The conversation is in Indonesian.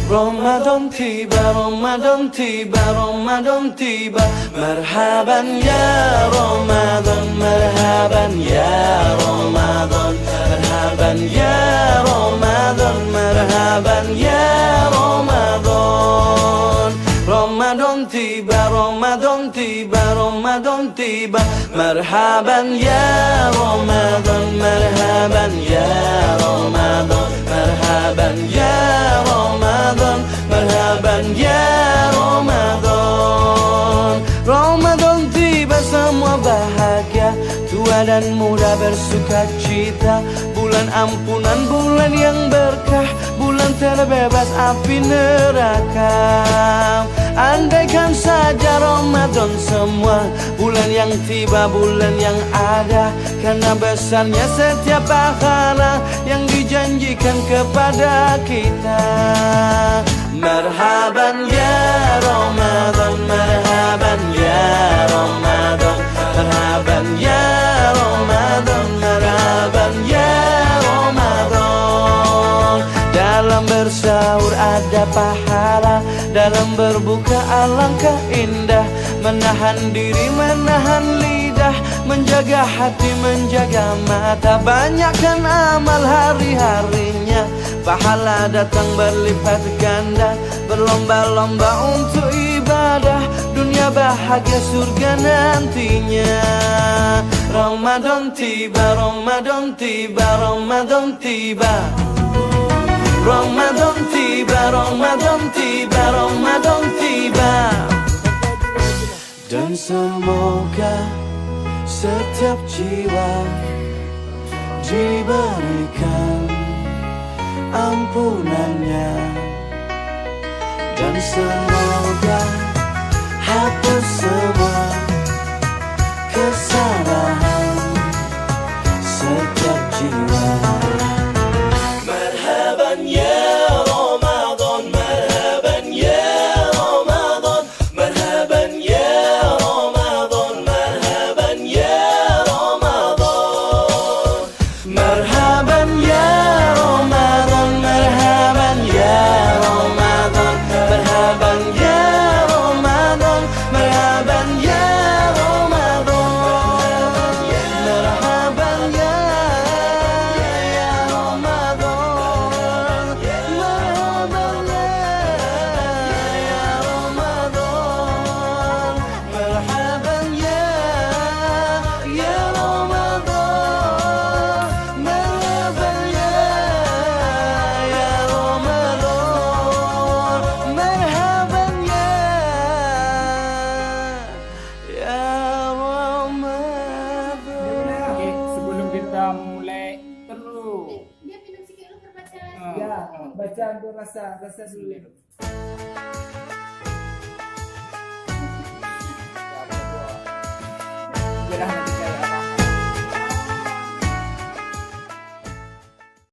Ramadan tiba, Ramadan tiba, Ramadan tiba. Marhaban ya Ramadan, marhaban ya Ramadan, marhaban ya Ramadan, marhaban ya Ramadan. Ramadan tiba, Ramadan tiba, Ramadan tiba. Marhaban ya Ramadan, marhaban ya Ramadan, marhaban ya Ramadan, marhaban ya Ramadan. Ramadan tiba, semua bahagia, tua dan muda bersuka cita. Bulan ampunan, bulan yang berkah, bulan terbebas api neraka. Andaikan saja Ramadan semua, bulan yang tiba, bulan yang ada, karena besarnya setiap pahala yang dijanjikan kepada kita. Marhaban ya Ramadan, marhaban ya Ramadan, marhaban ya Ramadan, marhaban ya Ramadan. Dalam bersahur ada pahala, dalam berbuka alangkah indah. Menahan diri, menahan lidah, menjaga hati, menjaga mata. Banyakkan amal hari-harinya, pahala datang berlipat ganda. Berlomba-lomba untuk ibadah, dunia bahagia surga nantinya. Ramadan tiba, Ramadan tiba, Ramadan tiba. Ramadan tiba, Ramadan tiba, Ramadan tiba. Dan semoga setiap jiwa diberikan ampunannya, dan semoga hapus semua kesalahan setiap jiwa. Marhaban ya Ramadan, marhaban ya Ramadan, marhaban ya Ramadan, marhaban ya Ramadan. Marhaban ya Ramadan, marhaban ya Ramadan, marhaban ya Ramadan, marhaban ya Ramadan. Marhaban ya Ramadan, marhaban ya Ramadan, marhaban ya Ramadan, marhaban ya Ramadan, marhaban ya Ramadan. Oke, sebelum kita mulai perlu Dia minum sikit dulu terbaca. ya bacaan dulu, rasa dulu. Biarlah